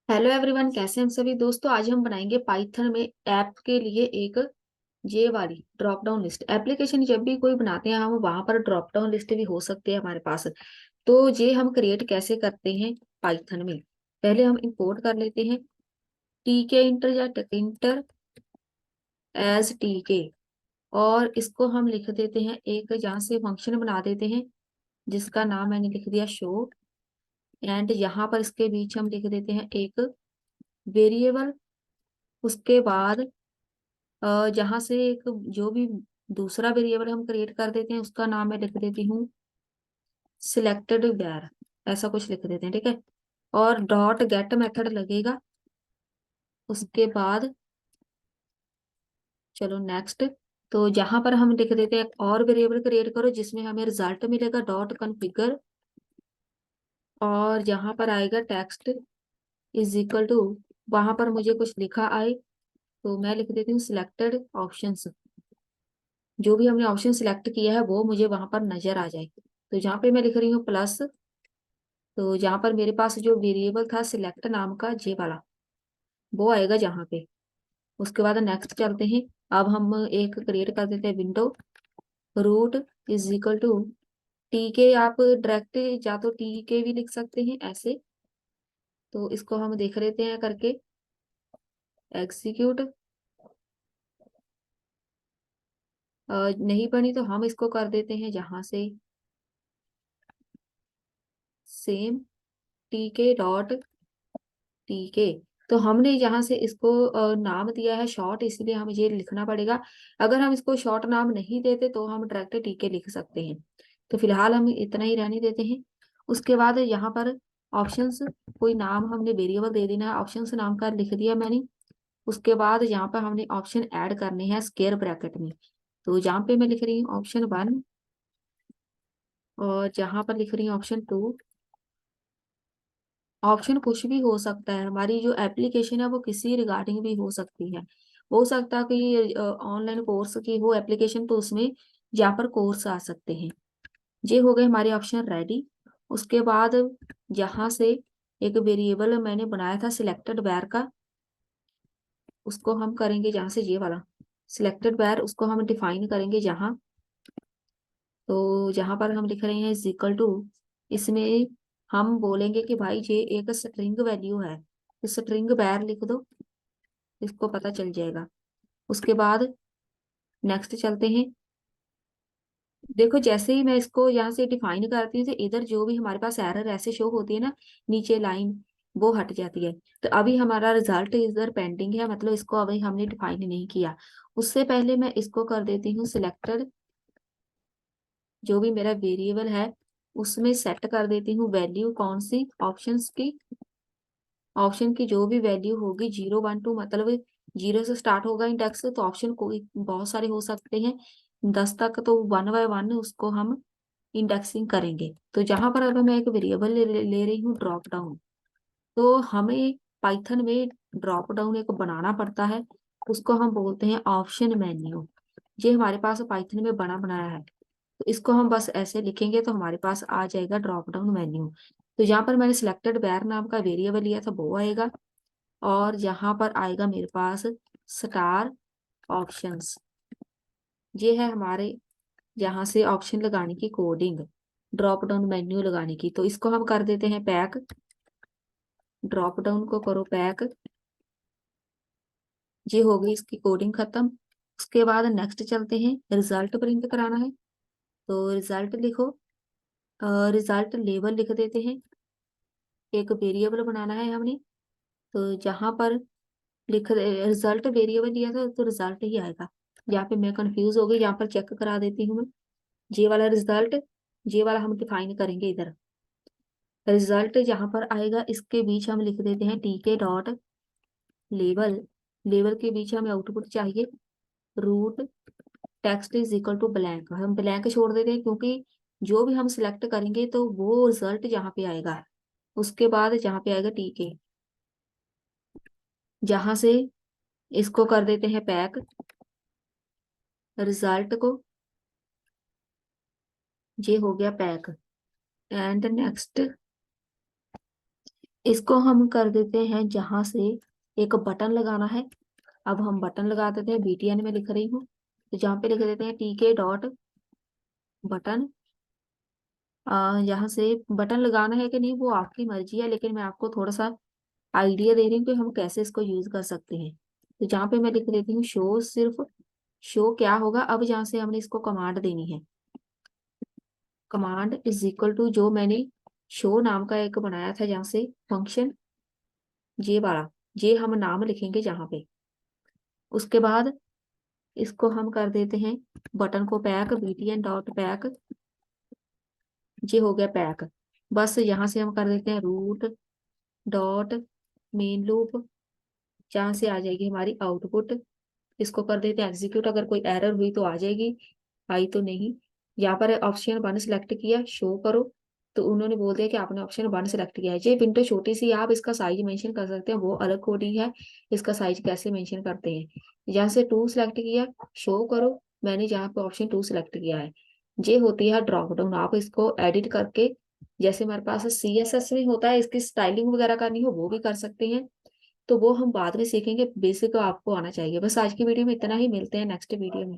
Hello everyone, कैसे हैं हम सभी दोस्तों। आज हम बनाएंगे पाइथन में ऐप के लिए एक जे वाली ड्रॉप डाउन लिस्ट। एप्लीकेशन जब भी कोई बनाते हैं हम वहां पर ड्रॉप डाउन लिस्ट भी हो सकती है हमारे पास। तो ये हम क्रिएट कैसे करते हैं पाइथन में। पहले हम इंपोर्ट कर लेते हैं टीके इंटर या इंटर एज टीके, और इसको हम लिख देते हैं एक जहाँ से फंक्शन बना देते हैं जिसका नाम मैंने लिख दिया शो। एंड यहाँ पर इसके बीच हम लिख देते हैं एक वेरिएबल। उसके बाद जहां से एक जो भी दूसरा वेरिएबल हम क्रिएट कर देते हैं उसका नाम मैं लिख देती हूँ सिलेक्टेड वैर, ऐसा कुछ लिख देते हैं, ठीक है। और डॉट गेट मेथड लगेगा। उसके बाद चलो नेक्स्ट। तो जहां पर हम लिख देते हैं एक और वेरिएबल क्रिएट करो जिसमें हमें रिजल्ट मिलेगा डॉट कॉन्फ़िगर, और जहां पर आएगा टेक्स्ट इज इक्वल टू, वहां पर मुझे कुछ लिखा आए तो मैं लिख देती हूँ सिलेक्टेड ऑप्शंस। जो भी हमने ऑप्शन सिलेक्ट किया है वो मुझे वहां पर नजर आ जाए। तो जहाँ पे मैं लिख रही हूँ प्लस, तो जहां पर मेरे पास जो वेरिएबल था सिलेक्ट नाम का जे वाला वो आएगा जहाँ पे। उसके बाद नेक्स्ट चलते हैं। अब हम एक क्रिएट कर देते हैं window root is equal to T K. आप डायरेक्ट या तो टी के भी लिख सकते हैं ऐसे। तो इसको हम देख लेते हैं करके एग्जीक्यूट। नहीं बनी तो हम इसको कर देते हैं जहां से सेम टी के डॉट ठीक है। तो हमने यहाँ से इसको नाम दिया है शॉर्ट, इसलिए हमें ये लिखना पड़ेगा। अगर हम इसको शॉर्ट नाम नहीं देते तो हम डायरेक्ट टीके लिख सकते हैं। तो फिलहाल हम इतना ही रहने देते हैं। उसके बाद यहाँ पर ऑप्शंस, कोई नाम हमने वेरिएबल दे देना है, ऑप्शंस नाम का लिख दिया मैंने। उसके बाद यहाँ पर हमने ऑप्शन ऐड करने हैं स्क्वायर ब्रैकेट में। तो जहाँ पे मैं लिख रही हूँ ऑप्शन 1, और जहाँ पर लिख रही हूँ ऑप्शन 2। ऑप्शन कुछ भी हो सकता है, हमारी जो एप्लीकेशन है वो किसी रिगार्डिंग भी हो सकती है। हो सकता है कि ऑनलाइन कोर्स की हो एप्लीकेशन, तो उसमें यहाँ पर कोर्स आ सकते हैं। ये हो गए हमारे ऑप्शन रेडी। उसके बाद यहाँ से एक वेरिएबल मैंने बनाया था सिलेक्टेड वैर का, उसको हम करेंगे जहाँ से ये वाला सिलेक्टेड वैर, उसको हम डिफाइन करेंगे जहाँ। तो जहाँ पर हम लिख रहे हैं इज इक्वल टू, इसमें हम बोलेंगे कि भाई ये एक स्ट्रिंग वैल्यू है, तो स्ट्रिंग वैर लिख दो, इसको पता चल जाएगा। उसके बाद नेक्स्ट चलते हैं। देखो जैसे ही मैं इसको यहाँ से डिफाइन करती हूँ तो इधर जो भी हमारे पास एरर ऐसे शो होती है ना, नीचे लाइन, वो हट जाती है। तो अभी हमारा रिजल्ट इधर पेंडिंग है, मतलब इसको अभी हमने डिफाइन नहीं किया। उससे पहले मैं इसको कर देती हूँ सिलेक्टेड, जो भी मेरा वेरिएबल है उसमें सेट कर देती हूँ वैल्यू कौन सी ऑप्शंस की। ऑप्शन की जो भी वैल्यू होगी 0 1 2, मतलब 0 से स्टार्ट होगा इंडेक्स, तो ऑप्शन कोई बहुत सारे हो सकते हैं 10 तक, तो 1 बाय 1 उसको हम इंडेक्सिंग करेंगे। तो जहां पर अगर मैं एक वेरिएबल ले रही हूँ ड्रॉप डाउन, तो हमें पाइथन में ड्रॉप डाउन एक बनाना पड़ता है, उसको हम बोलते हैं ऑप्शन मेन्यू। ये हमारे पास पाइथन में बना बनाया है, तो इसको हम बस ऐसे लिखेंगे तो हमारे पास आ जाएगा ड्रॉप डाउन मेन्यू। तो यहाँ पर मैंने सिलेक्टेड वैर नाम का वेरिएबल लिया था वो आएगा, और यहाँ पर आएगा मेरे पास स्टार ऑप्शंस। ये है हमारे यहाँ से ऑप्शन लगाने की कोडिंग, ड्रॉप डाउन मेन्यू लगाने की। तो इसको हम कर देते हैं पैक, ड्रॉप डाउन को करो पैक। ये हो गई इसकी कोडिंग खत्म। उसके बाद नेक्स्ट चलते हैं, रिजल्ट प्रिंट कराना है। तो रिजल्ट लिखो, रिजल्ट लेवल लिख देते हैं, एक वेरिएबल बनाना है हमने। तो जहां पर लिख रिजल्ट वेरिएबल लिया था तो रिजल्ट ही आएगा। यहाँ पे मैं कंफ्यूज हो गई, यहाँ पर चेक करा देती हूँ मैं। ये वाला रिजल्ट, ये वाला हम डिफाइन करेंगे इधर। रिजल्ट जहां पर आएगा इसके बीच हम लिख देते हैं टीके डॉट लेवल। लेवल के बीच हमें आउटपुट चाहिए root text is equal to blank. हम ब्लैंक छोड़ देते हैं क्योंकि जो भी हम सिलेक्ट करेंगे तो वो रिजल्ट जहाँ पे आएगा। उसके बाद जहाँ पे आएगा टीके, जहां से इसको कर देते हैं पैक रिजल्ट को। ये हो गया पैक। एंड नेक्स्ट, इसको हम कर देते हैं जहां से एक बटन लगाना है। अब हम बटन लगा देते हैं, BTN में लिख रही हूँ, तो जहाँ पे लिख देते हैं TK डॉट बटन। यहाँ से बटन लगाना है कि नहीं वो आपकी मर्जी है, लेकिन मैं आपको थोड़ा सा आइडिया दे रही हूँ कि हम कैसे इसको यूज कर सकते हैं। तो जहाँ पे मैं लिख देती हूँ शो, सिर्फ शो क्या होगा, अब जहाँ से हमने इसको कमांड देनी है, कमांड इज इक्वल टू जो मैंने शो नाम का एक बनाया था जहाँ से फंक्शन, ये वाला, ये हम नाम लिखेंगे जहाँ पे। उसके बाद इसको हम कर देते हैं बटन को पैक, BTN डॉट पैक, ये हो गया पैक। बस यहाँ से हम कर देते हैं रूट डॉट मेन लूप, जहाँ से आ जाएगी हमारी आउटपुट। इसको कर देते हैं एग्जीक्यूट, अगर कोई एरर हुई तो आ जाएगी, आई तो नहीं। यहाँ पर ऑप्शन 1 सिलेक्ट किया, शो करो, तो उन्होंने बोल दिया कि आपने ऑप्शन 1 सिलेक्ट किया है। ये विंडो छोटी सी है, आप इसका साइज मेंशन कर सकते हैं, वो अलग कोडिंग है। इसका साइज कैसे मेंशन करते हैं, यहाँ से 2 सिलेक्ट किया, शो करो, मैंने यहाँ पे ऑप्शन 2 सिलेक्ट किया है। ये होती है ड्रॉप डाउन, आप इसको एडिट करके, जैसे हमारे पास CSS में होता है, इसकी स्टाइलिंग वगैरह करनी हो वो भी कर सकते हैं। तो वो हम बाद में सीखेंगे, बेसिक आपको आना चाहिए। बस आज की वीडियो में इतना ही, मिलते हैं नेक्स्ट वीडियो में।